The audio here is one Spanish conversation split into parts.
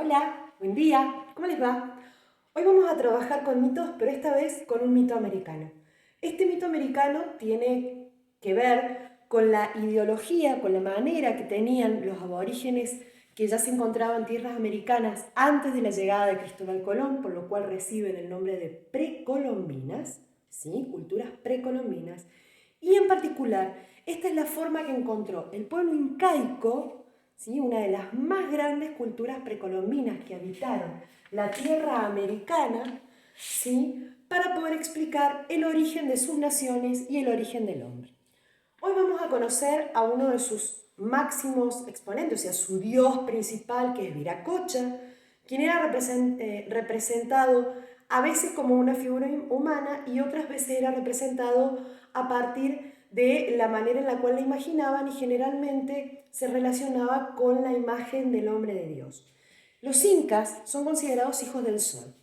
Hola, buen día, ¿cómo les va? Hoy vamos a trabajar con mitos, pero esta vez con un mito americano. Este mito americano tiene que ver con la ideología, con la manera que tenían los aborígenes que ya se encontraban en tierras americanas antes de la llegada de Cristóbal Colón, por lo cual reciben el nombre de precolombinas, ¿sí? Culturas precolombinas. Y en particular, esta es la forma que encontró el pueblo incaico, ¿sí? Una de las más grandes culturas precolombinas que habitaron la tierra americana, ¿sí? Para poder explicar el origen de sus naciones y el origen del hombre. Hoy vamos a conocer a uno de sus máximos exponentes, o sea, su dios principal, que es Viracocha, quien era representado a veces como una figura humana y otras veces era representado a partir de la manera en la cual la imaginaban y generalmente se relacionaba con la imagen del hombre de Dios. Los incas son considerados hijos del sol.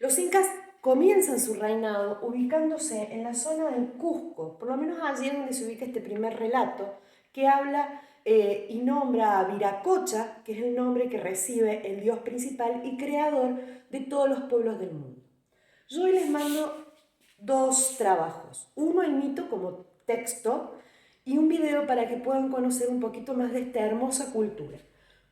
Los incas comienzan su reinado ubicándose en la zona del Cusco, por lo menos allí es donde se ubica este primer relato, que habla y nombra a Viracocha, que es el nombre que recibe el dios principal y creador de todos los pueblos del mundo. Yo hoy les mando dos trabajos, uno el mito como texto y un video para que puedan conocer un poquito más de esta hermosa cultura.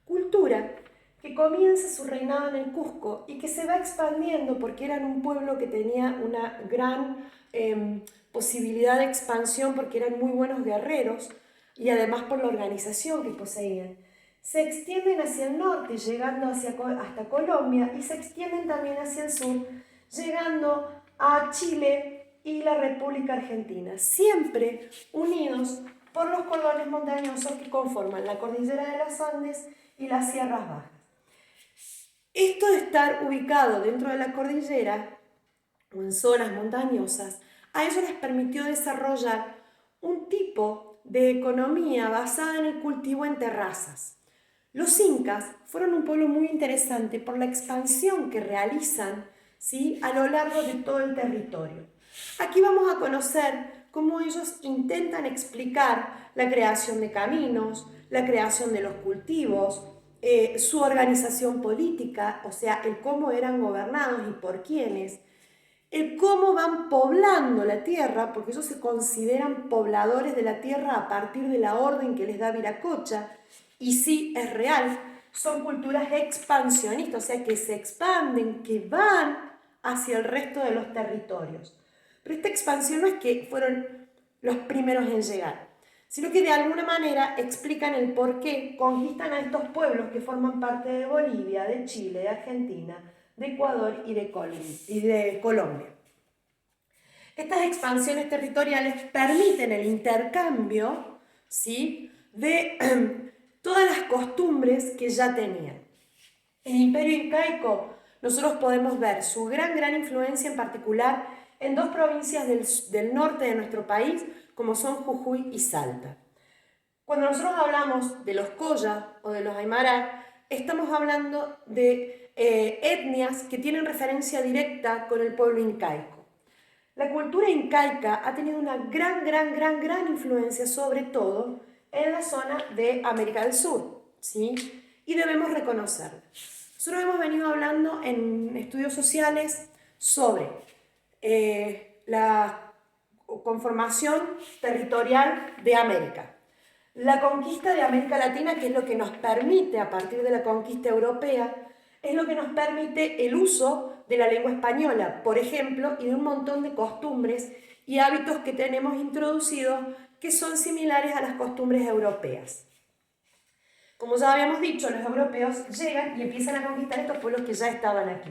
Cultura que comienza su reinado en el Cusco y que se va expandiendo porque eran un pueblo que tenía una gran posibilidad de expansión porque eran muy buenos guerreros y además por la organización que poseían. Se extienden hacia el norte, llegando hasta Colombia, y se extienden también hacia el sur, llegando a Chile y la República Argentina, siempre unidos por los cordones montañosos que conforman la cordillera de los Andes y las sierras bajas. Esto de estar ubicado dentro de la cordillera o en zonas montañosas, a ellos les permitió desarrollar un tipo de economía basada en el cultivo en terrazas. Los incas fueron un pueblo muy interesante por la expansión que realizan, ¿sí?, a lo largo de todo el territorio. Aquí vamos a conocer cómo ellos intentan explicar la creación de caminos, la creación de los cultivos, su organización política, o sea, el cómo eran gobernados y por quiénes, el cómo van poblando la tierra, porque ellos se consideran pobladores de la tierra a partir de la orden que les da Viracocha, y sí, es real, son culturas expansionistas, o sea, que se expanden, que van hacia el resto de los territorios. Pero esta expansión no es que fueron los primeros en llegar, sino que de alguna manera explican el por qué conquistan a estos pueblos que forman parte de Bolivia, de Chile, de Argentina, de Ecuador y de Colombia. Estas expansiones territoriales permiten el intercambio, ¿sí?, de todas las costumbres que ya tenían. En el Imperio Incaico nosotros podemos ver su gran influencia en particular en dos provincias del norte de nuestro país, como son Jujuy y Salta. Cuando nosotros hablamos de los Colla o de los Aymara, estamos hablando de etnias que tienen referencia directa con el pueblo incaico. La cultura incaica ha tenido una gran influencia, sobre todo en la zona de América del Sur, ¿sí? Y debemos reconocerla. Nosotros hemos venido hablando en estudios sociales sobre la conformación territorial de América. La conquista de América Latina, que es lo que nos permite, a partir de la conquista europea, es lo que nos permite el uso de la lengua española, por ejemplo, y de un montón de costumbres y hábitos que tenemos introducidos que son similares a las costumbres europeas. Como ya habíamos dicho, los europeos llegan y empiezan a conquistar estos pueblos que ya estaban aquí.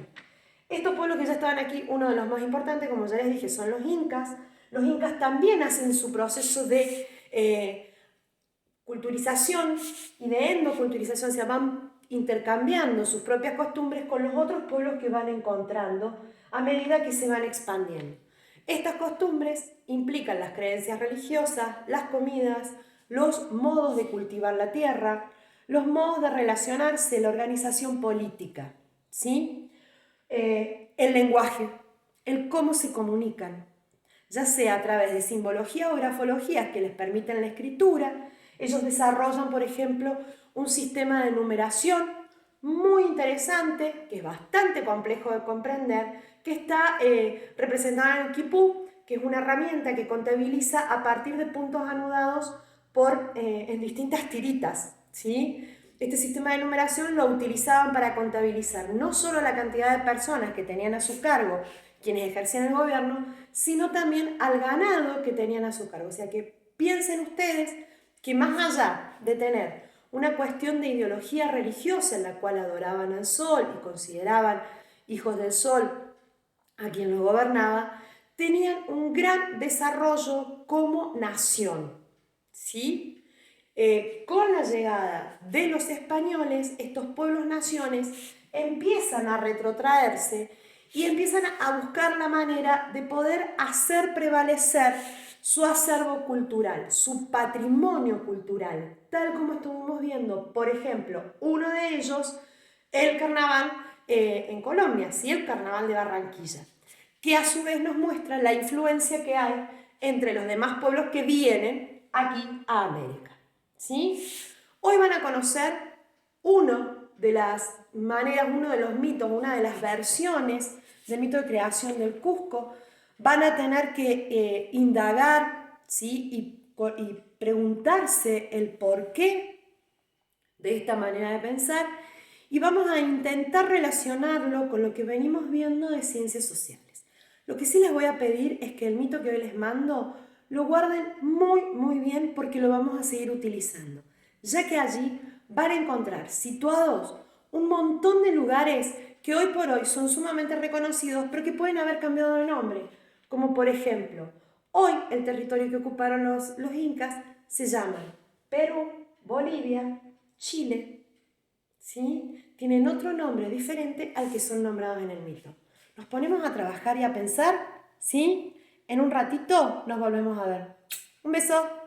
Estos pueblos que ya estaban aquí, uno de los más importantes, como ya les dije, son los incas. Los incas también hacen su proceso de culturización y de endoculturización, se van intercambiando sus propias costumbres con los otros pueblos que van encontrando a medida que se van expandiendo. Estas costumbres implican las creencias religiosas, las comidas, los modos de cultivar la tierra, los modos de relacionarse, la organización política, ¿sí? El lenguaje, el cómo se comunican, ya sea a través de simbología o grafologías que les permiten la escritura. Ellos desarrollan, por ejemplo, un sistema de numeración muy interesante, que es bastante complejo de comprender, que está representada en el quipú, que es una herramienta que contabiliza a partir de puntos anudados en distintas tiritas, ¿sí? Este sistema de numeración lo utilizaban para contabilizar no solo la cantidad de personas que tenían a su cargo quienes ejercían el gobierno, sino también al ganado que tenían a su cargo. O sea que piensen ustedes que más allá de tener una cuestión de ideología religiosa en la cual adoraban al sol y consideraban hijos del sol a quien los gobernaba, tenían un gran desarrollo como nación, ¿sí? Con la llegada de los españoles, estos pueblos-naciones empiezan a retrotraerse y empiezan a buscar la manera de poder hacer prevalecer su acervo cultural, su patrimonio cultural, tal como estuvimos viendo, por ejemplo, uno de ellos, el carnaval en Colombia, ¿sí? El carnaval de Barranquilla, que a su vez nos muestra la influencia que hay entre los demás pueblos que vienen aquí a América, ¿sí? Hoy van a conocer uno de las maneras, uno de los mitos, una de las versiones del mito de creación del Cusco. Van a tener que indagar, ¿sí? y preguntarse el porqué de esta manera de pensar, y vamos a intentar relacionarlo con lo que venimos viendo de ciencias sociales. Lo que sí les voy a pedir es que el mito que hoy les mando lo guarden muy bien, porque lo vamos a seguir utilizando, ya que allí van a encontrar situados un montón de lugares que hoy por hoy son sumamente reconocidos, pero que pueden haber cambiado de nombre, como por ejemplo, hoy el territorio que ocuparon los incas se llama Perú, Bolivia, Chile, ¿sí? Tienen otro nombre diferente al que son nombrados en el mito. Nos ponemos a trabajar y a pensar, ¿sí? En un ratito nos volvemos a ver. Un beso.